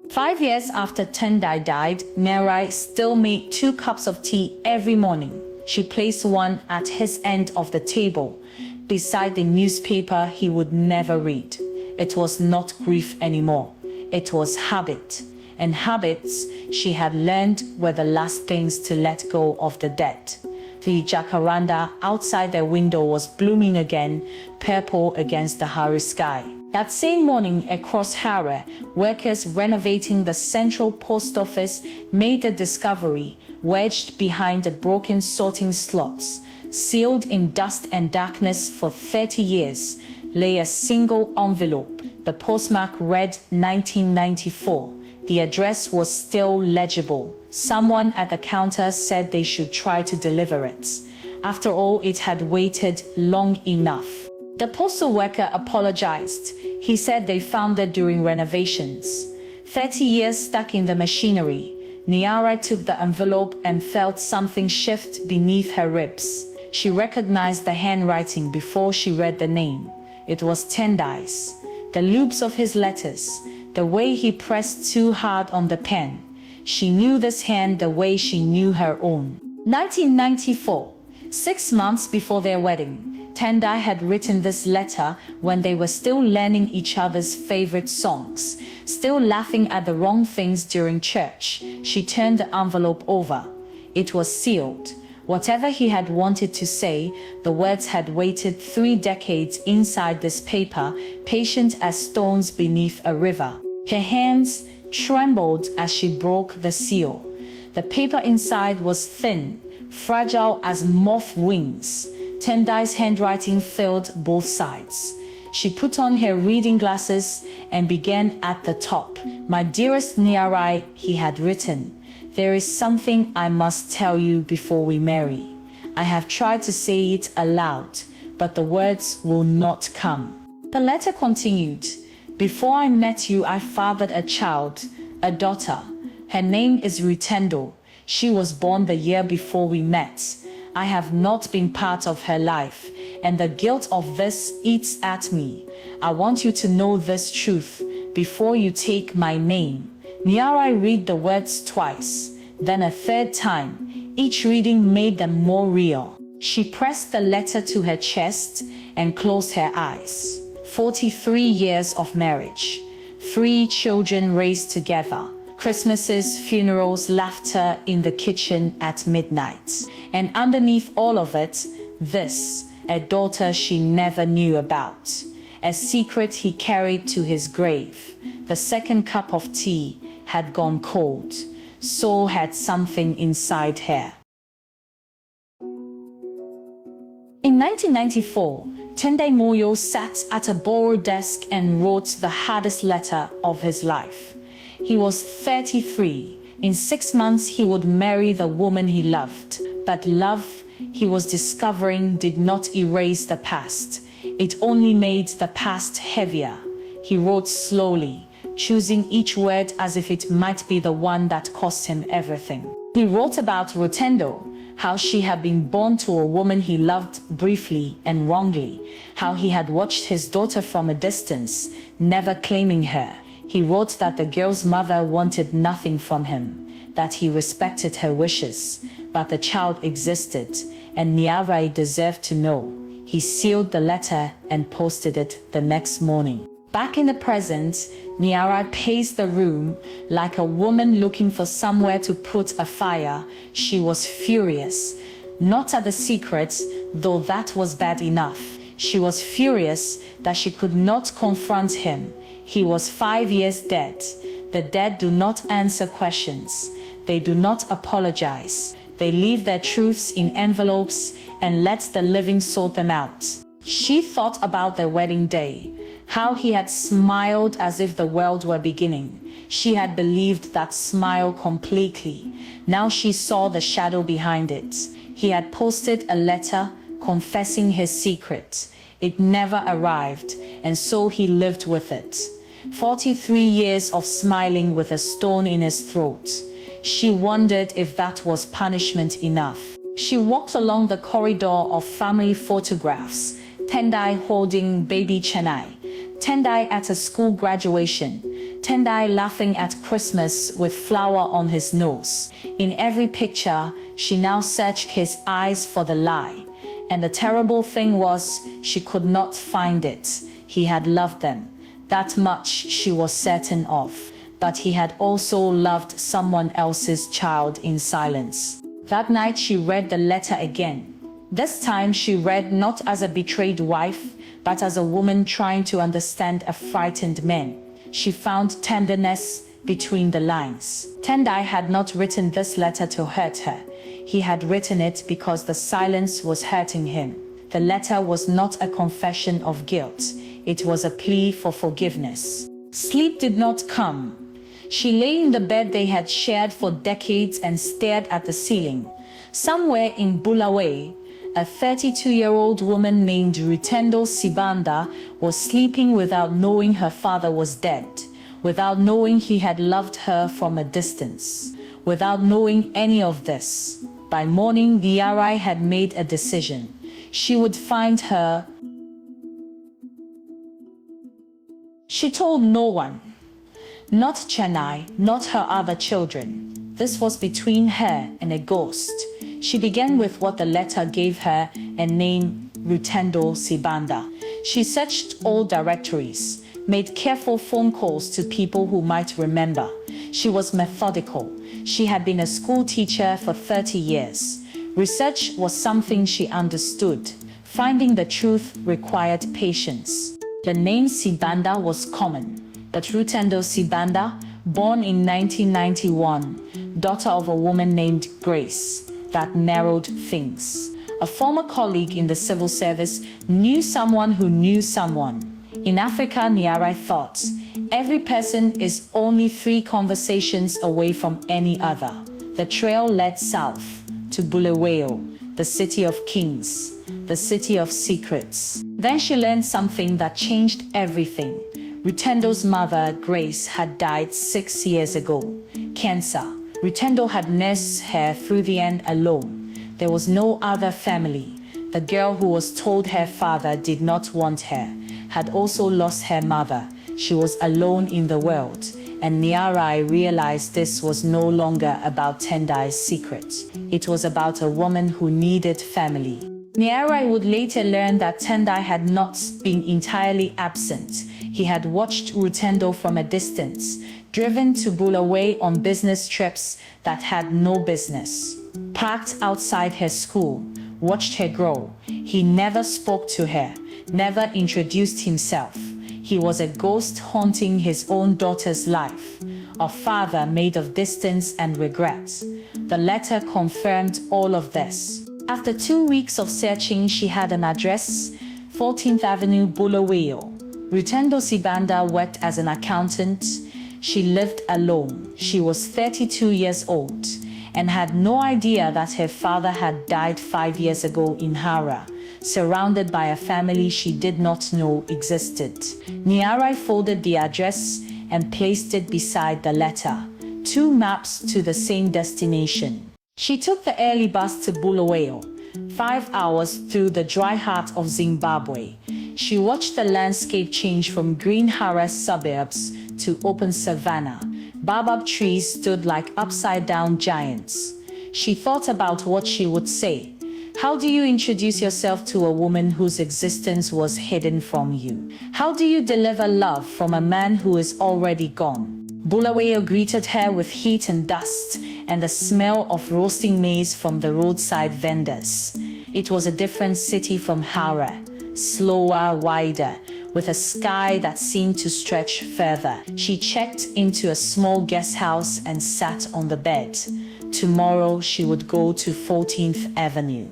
5 years after Tendai died, Nyarai still made 2 cups of tea every morning. She placed one at his end of the table, beside the newspaper he would never read. It was not grief anymore. It was habit. And habits, she had learned, were the last things to let go of the dead. The jacaranda outside their window was blooming again, purple against the Harare sky. That same morning across Harare, workers renovating the central post office made a discovery. Wedged behind the broken sorting slots, sealed in dust and darkness for 30 years, lay a single envelope. The postmark read 1994. The address was still legible. Someone at the counter said they should try to deliver it. After all, it had waited long enough. The postal worker apologized. He said they found it during renovations. 30 years stuck in the machinery. Nyarai took the envelope and felt something shift beneath her ribs. She recognized the handwriting before she read the name. It was Tendai's. The loops of his letters, the way he pressed too hard on the pen. She knew this hand the way she knew her own. 1994, 6 months before their wedding. Tendai had written this letter when they were still learning each other's favorite songs, still laughing at the wrong things during church. She turned the envelope over. It was sealed. Whatever he had wanted to say, the words had waited 3 decades inside this paper, patient as stones beneath a river. Her hands trembled as she broke the seal. The paper inside was thin, fragile as moth wings. Tendai's handwriting filled both sides. She put on her reading glasses and began at the top. "My dearest Nyarai," he had written, "there is something I must tell you before we marry. I have tried to say it aloud, but the words will not come." The letter continued, "Before I met you, I fathered a child, a daughter. Her name is Rutendo. She was born the year before we met. I have not been part of her life, and the guilt of this eats at me. I want you to know this truth before you take my name." Nyarai read the words twice, then a third time. Each reading made them more real. She pressed the letter to her chest and closed her eyes. 43 years of marriage, 3 children raised together. Christmases, funerals, laughter in the kitchen at midnight. And underneath all of it, this, a daughter she never knew about. A secret he carried to his grave. The second cup of tea had gone cold. So had something inside her. In 1994, Tendai Moyo sat at a borrowed desk and wrote the hardest letter of his life. He was 33. In 6 months, he would marry the woman he loved. But love, he was discovering, did not erase the past. It only made the past heavier. He wrote slowly, choosing each word as if it might be the one that cost him everything. He wrote about Rutendo, how she had been born to a woman he loved briefly and wrongly, how he had watched his daughter from a distance, never claiming her. He wrote that the girl's mother wanted nothing from him, that he respected her wishes, but the child existed, and Nyarai deserved to know. He sealed the letter and posted it the next morning. Back in the present, Nyarai paced the room like a woman looking for somewhere to put a fire. She was furious, not at the secret, though that was bad enough. She was furious that she could not confront him. He was 5 years dead. The dead do not answer questions. They do not apologize. They leave their truths in envelopes and let the living sort them out. She thought about their wedding day, how he had smiled as if the world were beginning. She had believed that smile completely. Now she saw the shadow behind it. He had posted a letter confessing his secret. It never arrived, and so he lived with it. 43 years of smiling with a stone in his throat. She wondered if that was punishment enough. She walked along the corridor of family photographs, Tendai holding baby Nyarai, Tendai at a school graduation, Tendai laughing at Christmas with flour on his nose. In every picture, she now searched his eyes for the lie. And the terrible thing was, she could not find it. He had loved them. That much she was certain of. But he had also loved someone else's child in silence. That night she read the letter again. This time she read not as a betrayed wife, but as a woman trying to understand a frightened man. She found tenderness between the lines. Tendai had not written this letter to hurt her. He had written it because the silence was hurting him. The letter was not a confession of guilt. It was a plea for forgiveness. Sleep did not come. She lay in the bed they had shared for decades and stared at the ceiling. Somewhere in Bulawayo, a 32-year-old woman named Rutendo Sibanda was sleeping without knowing her father was dead, without knowing he had loved her from a distance, without knowing any of this. By morning, Nyarai had made a decision. She would find her. She told no one. Not Chennai, not her other children. This was between her and a ghost. She began with what the letter gave her, a name, Rutendo Sibanda. She searched all directories, made careful phone calls to people who might remember. She was methodical. She had been a school teacher for 30 years. Research was something she understood. Finding the truth required patience. The name Sibanda was common, but Rutendo Sibanda, born in 1991, daughter of a woman named Grace, that narrowed things. A former colleague in the civil service knew someone who knew someone. In Africa, Nyarai thought, every person is only 3 conversations away from any other. The trail led south to Bulawayo, the city of kings, the city of secrets. Then she learned something that changed everything. Rutendo's mother, Grace, had died 6 years ago. Cancer. Rutendo had nursed her through the end alone. There was no other family. The girl who was told her father did not want her had also lost her mother. She was alone in the world, and Nyarai realized this was no longer about Tendai's secret. It was about a woman who needed family. Nyarai would later learn that Tendai had not been entirely absent. He had watched Rutendo from a distance, driven to Bulawayo on business trips that had no business, parked outside her school, watched her grow. He never spoke to her, never introduced himself. He was a ghost haunting his own daughter's life, a father made of distance and regret. The letter confirmed all of this. After 2 weeks of searching, she had an address, 14th Avenue, Bulawayo. Rutendo Sibanda worked as an accountant. She lived alone. She was 32 years old and had no idea that her father had died 5 years ago in Harare, surrounded by a family she did not know existed. Nyarai folded the address and placed it beside the letter, 2 maps to the same destination. She took the early bus to Bulawayo, 5 hours through the dry heart of Zimbabwe. She watched the landscape change from green Harare suburbs to open savanna. Baobab trees stood like upside-down giants. She thought about what she would say. How do you introduce yourself to a woman whose existence was hidden from you? How do you deliver love from a man who is already gone? Bulawayo greeted her with heat and dust and the smell of roasting maize from the roadside vendors. It was a different city from Harare, slower, wider, with a sky that seemed to stretch further. She checked into a small guest house and sat on the bed. Tomorrow she would go to 14th Avenue.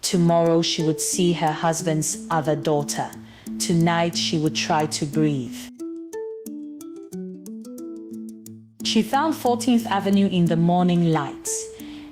Tomorrow she would see her husband's other daughter. Tonight she would try to breathe. She found 14th Avenue in the morning light.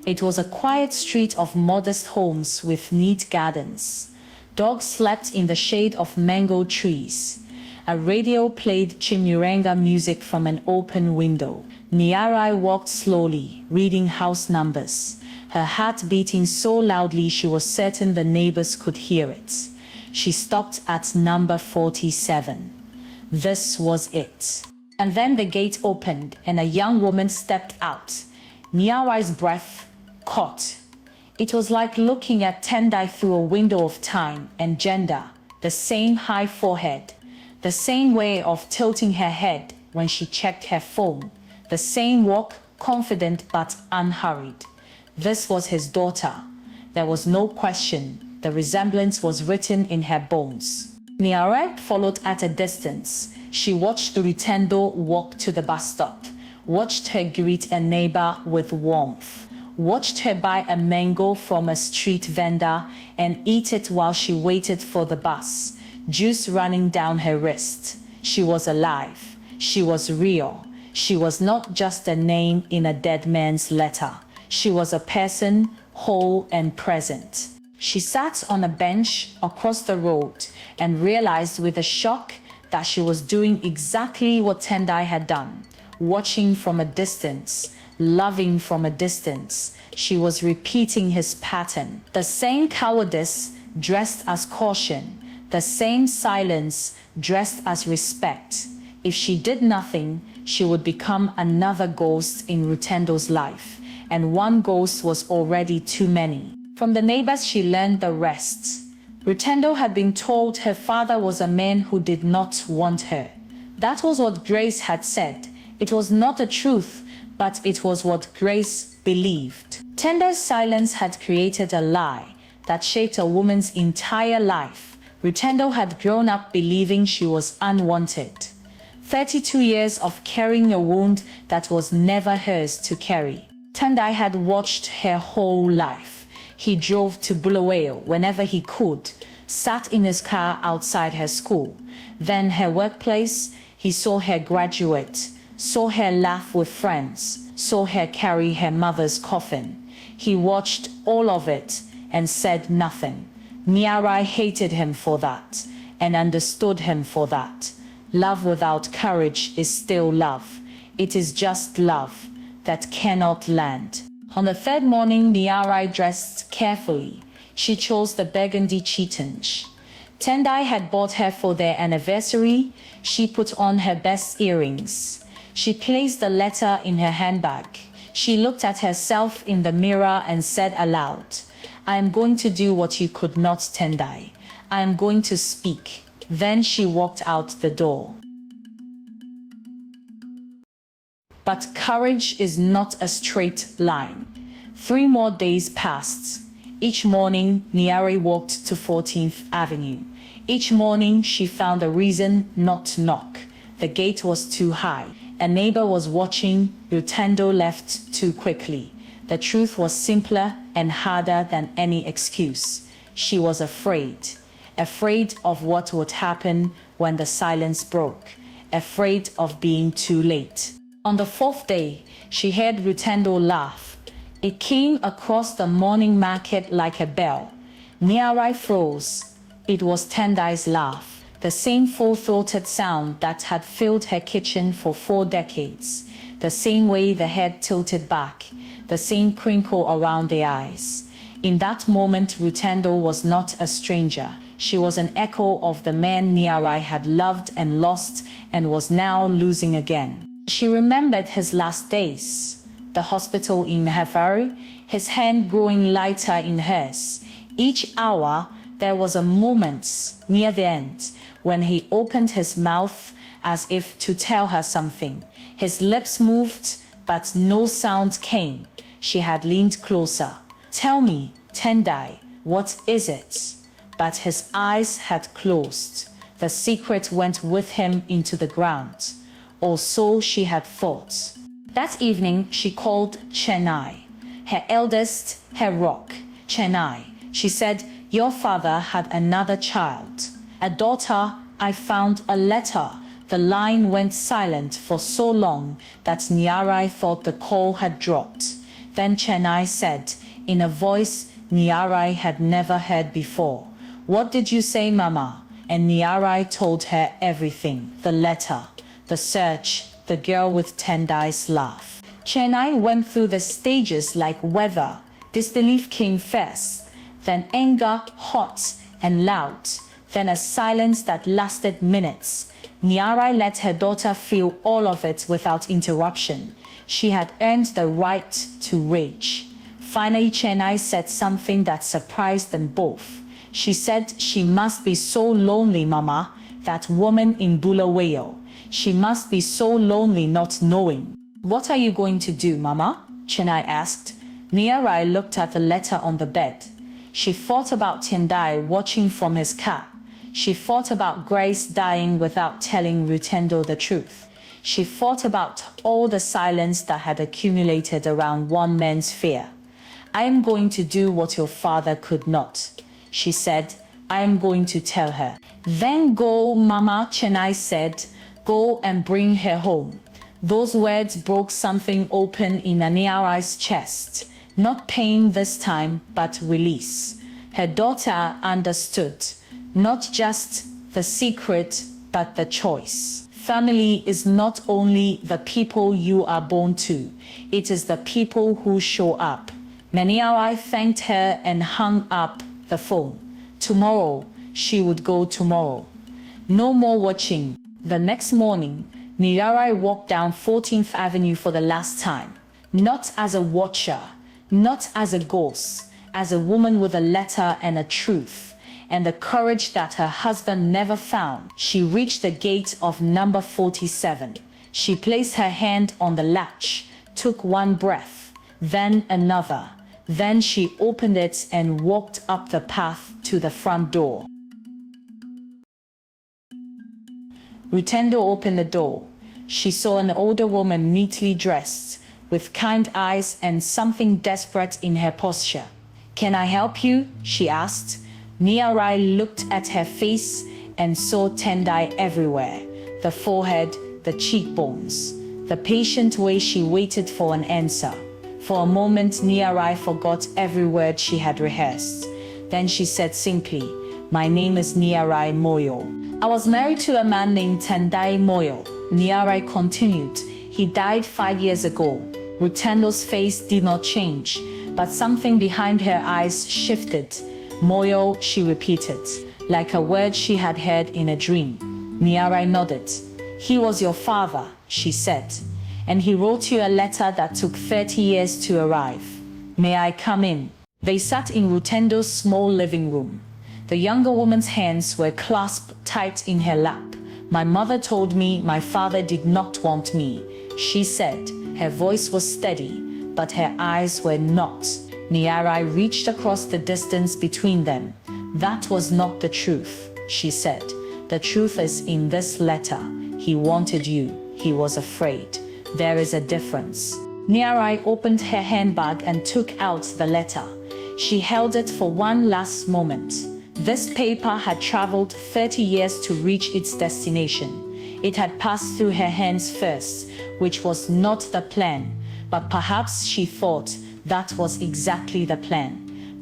It was a quiet street of modest homes with neat gardens. Dogs slept in the shade of mango trees. A radio played Chimurenga music from an open window. Nyarai walked slowly, reading house numbers, her heart beating so loudly she was certain the neighbors could hear it. She stopped at number 47. This was it. And then the gate opened and a young woman stepped out. Nyarai's breath caught. It was like looking at Tendai through a window of time and gender. The same high forehead, the same way of tilting her head when she checked her phone, the same walk, confident but unhurried. This was his daughter. There was no question. The resemblance was written in her bones. Nyarai followed at a distance. She watched Rutendo walk to the bus stop, watched her greet a neighbor with warmth, watched her buy a mango from a street vendor and eat it while she waited for the bus, juice running down her wrist. She was alive. She was real. She was not just a name in a dead man's letter. She was a person, whole and present. She sat on a bench across the road and realized with a shock that she was doing exactly what Tendai had done, watching from a distance, loving from a distance. She was repeating his pattern. The same cowardice dressed as caution, the same silence dressed as respect. If she did nothing, she would become another ghost in Rutendo's life, and one ghost was already too many. From the neighbors she learned the rest. Rutendo had been told her father was a man who did not want her. That was what Grace had said. It was not the truth, but it was what Grace believed. Tendai's silence had created a lie that shaped a woman's entire life. Rutendo had grown up believing she was unwanted. 32 years of carrying a wound that was never hers to carry. Tendai had watched her whole life. He drove to Bulawayo whenever he could, sat in his car outside her school. Then her workplace, he saw her graduate, saw her laugh with friends, saw her carry her mother's coffin. He watched all of it and said nothing. Nyarai hated him for that and understood him for that. Love without courage is still love. It is just love that cannot land. On the third morning, Nyarai dressed carefully. She chose the burgundy chitonge Tendai had bought her for their anniversary. She put on her best earrings. She placed the letter in her handbag. She looked at herself in the mirror and said aloud, "I am going to do what you could not, Tendai. I am going to speak." Then she walked out the door. But courage is not a straight line. 3 more days passed. Each morning, Nyarai walked to 14th Avenue. Each morning, she found a reason not to knock. The gate was too high. A neighbor was watching. Rutendo left too quickly. The truth was simpler and harder than any excuse. She was afraid. Afraid of what would happen when the silence broke. Afraid of being too late. On the 4th day, she heard Rutendo laugh. It came across the morning market like a bell. Nyarai froze. It was Tendai's laugh, the same full-throated sound that had filled her kitchen for 4 decades, the same way the head tilted back, the same crinkle around the eyes. In that moment, Rutendo was not a stranger. She was an echo of the man Nyarai had loved and lost and was now losing again. She remembered his last days. The hospital in Harare, his hand growing lighter in hers. Each hour, there was a moment near the end when he opened his mouth as if to tell her something. His lips moved, but no sound came. She had leaned closer. "Tell me, Tendai, what is it?" But his eyes had closed. The secret went with him into the ground. Or so she had thought. That evening, she called Nyarai, her eldest, her rock. "Nyarai," she said, "your father had another child. A daughter. I found a letter." The line went silent for so long that Nyarai thought the call had dropped. Then Nyarai said, in a voice Nyarai had never heard before, "What did you say, Mama?" And Nyarai told her everything. The letter, the search, the girl with Tendai's laugh. Nyarai went through the stages like weather. Disbelief came first, then anger, hot and loud, then a silence that lasted minutes. Nyarai let her daughter feel all of it without interruption. She had earned the right to rage. Finally, Tendai said something that surprised them both. She said, "She must be so lonely, Mama, that woman in Bulawayo. She must be so lonely not knowing." "What are you going to do, Mama?" Tendai asked. Nyarai looked at the letter on the bed. She thought about Tendai watching from his car. She thought about Grace dying without telling Rutendo the truth. She thought about all the silence that had accumulated around one man's fear. "I am going to do what your father could not," she said. "I am going to tell her." "Then go, Mama," Tendai said. "Go and bring her home." Those words broke something open in Nyarai's chest. Not pain this time, but release. Her daughter understood. Not just the secret, but the choice. Family is not only the people you are born to, it is the people who show up. Nyarai thanked her and hung up the phone. Tomorrow, she would go tomorrow. No more watching. The next morning, Nyarai walked down 14th Avenue for the last time. Not as a watcher, not as a ghost, as a woman with a letter and a truth, and the courage that her husband never found. She reached the gate of number 47. She placed her hand on the latch, took one breath, then another. Then she opened it and walked up the path to the front door. Rutendo opened the door. She saw an older woman neatly dressed, with kind eyes and something desperate in her posture. "Can I help you?" she asked. Nyarai looked at her face and saw Tendai everywhere. The forehead, the cheekbones, the patient way she waited for an answer. For a moment, Nyarai forgot every word she had rehearsed. Then she said simply, "My name is Nyarai Moyo. I was married to a man named Tendai Moyo." Nyarai continued, "He died 5 years ago." Rutendo's face did not change, but something behind her eyes shifted. "Moyo," she repeated, like a word she had heard in a dream. Nyarai nodded. "He was your father," she said, "and he wrote you a letter that took 30 years to arrive. May I come in?" They sat in Rutendo's small living room. The younger woman's hands were clasped tight in her lap. "My mother told me my father did not want me," she said. Her voice was steady, but her eyes were not. Nyarai reached across the distance between them. "That was not the truth," she said. "The truth is in this letter. He wanted you. He was afraid. There is a difference." Nyarai opened her handbag and took out the letter. She held it for one last moment. This paper had traveled 30 years to reach its destination. It had passed through her hands first, which was not the plan, but perhaps she thought that was exactly the plan.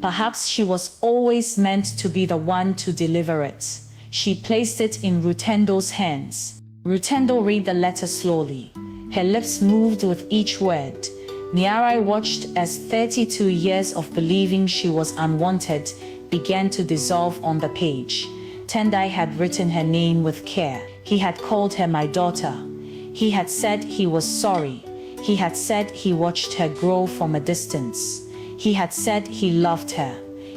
Perhaps she was always meant to be the one to deliver it. She placed it in Rutendo's hands. Rutendo read the letter slowly. Her lips moved with each word. Nyarai watched as 32 years of believing she was unwanted began to dissolve on the page. Tendai had written her name with care. He had called her my daughter. He had said he was sorry. He had said he watched her grow from a distance. He had said he loved her,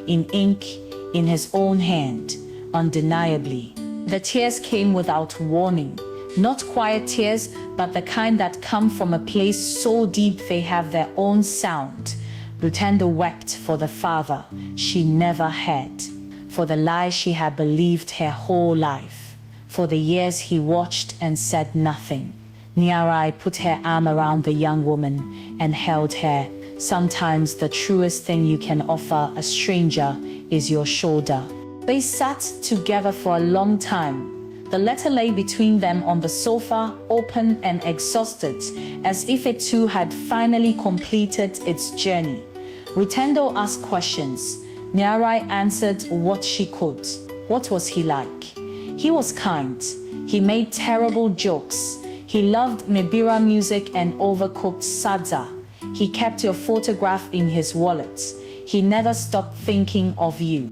in ink, in his own hand, undeniably. The tears came without warning. Not quiet tears, but the kind that come from a place so deep they have their own sound. Rutendo wept for the father she never had, for the lie she had believed her whole life, for the years he watched and said nothing. Nyarai put her arm around the young woman and held her. Sometimes the truest thing you can offer a stranger is your shoulder. They sat together for a long time. The letter lay between them on the sofa, open and exhausted, as if it too had finally completed its journey. Rutendo asked questions. Nyarai answered what she could. What was he like? He was kind. He made terrible jokes. He loved Mibira music and overcooked sadza. He kept your photograph in his wallet. He never stopped thinking of you.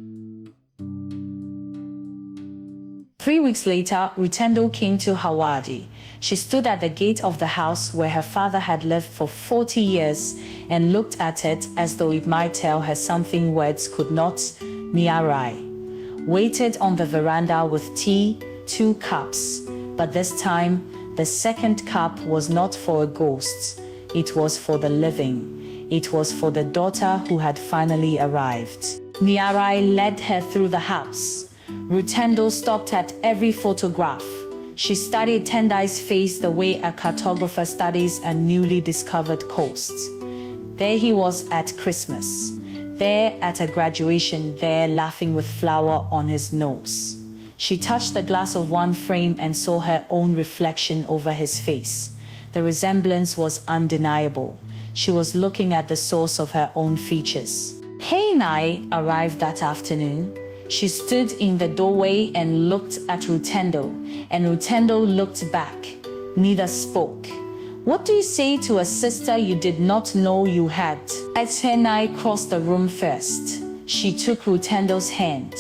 3 weeks later, Rutendo came to Harare. She stood at the gate of the house where her father had lived for 40 years and looked at it as though it might tell her something words could not. Nyarai waited on the veranda with tea, 2 cups, but this time the second cup was not for a ghost. It was for the living. It was for the daughter who had finally arrived. Nyarai led her through the house. Rutendo stopped at every photograph. She studied Tendai's face the way a cartographer studies a newly discovered coast. There he was at Christmas. There at a graduation, there laughing with flour on his nose. She touched the glass of one frame and saw her own reflection over his face. The resemblance was undeniable. She was looking at the source of her own features. Hey Nai arrived that afternoon. She stood in the doorway and looked at Rutendo, and Rutendo looked back. Neither spoke. What do you say to a sister you did not know you had? Tendai crossed the room first. She took Rutendo's hand.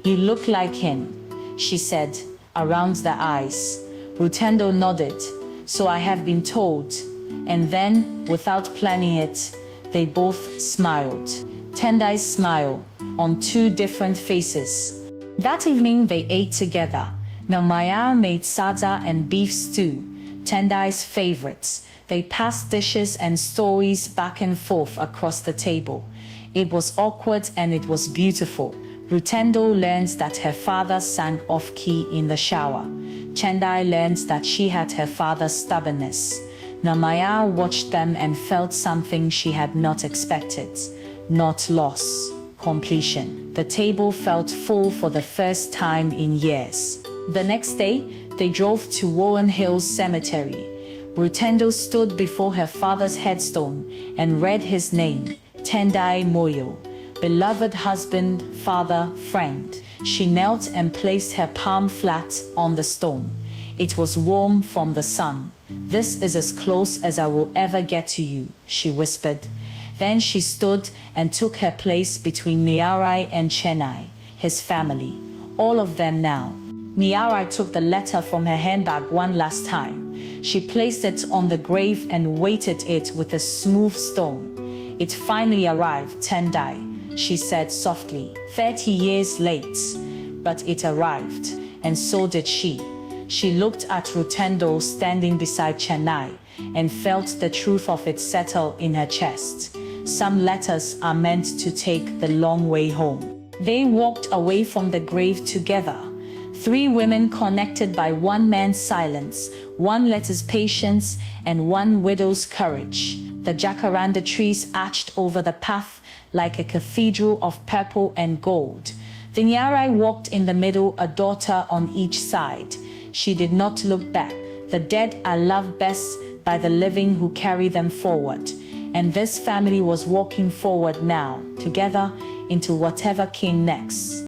You look like him, she said, around the eyes. Rutendo nodded. So I have been told. And then, without planning it, they both smiled. Tendai's smile on 2 different faces. That evening they ate together. Nyarai made sadza and beef stew, Tendai's favorites. They passed dishes and stories back and forth across the table. It was awkward and it was beautiful. Rutendo learned that her father sang off-key in the shower. Tendai learned that she had her father's stubbornness. Nyarai watched them and felt something she had not expected. Not loss, completion. The table felt full for the first time in years. The next day, they drove to Warren Hills Cemetery. Rutendo stood before her father's headstone and read his name, Tendai Moyo, beloved husband, father, friend. She knelt and placed her palm flat on the stone. It was warm from the sun. This is as close as I will ever get to you, she whispered. Then she stood and took her place between Nyarai and Chennai, his family, all of them now. Nyarai took the letter from her handbag one last time. She placed it on the grave and weighted it with a smooth stone. It finally arrived, Tendai, she said softly. 30 years late, but it arrived, and so did she. She looked at Rutendo standing beside Chennai and felt the truth of it settle in her chest. Some letters are meant to take the long way home. They walked away from the grave together. 3 women connected by one man's silence, one letter's patience, and one widow's courage. The jacaranda trees arched over the path like a cathedral of purple and gold. The Nyarai walked in the middle, a daughter on each side. She did not look back. The dead are loved best by the living who carry them forward. And this family was walking forward now, together, into whatever came next.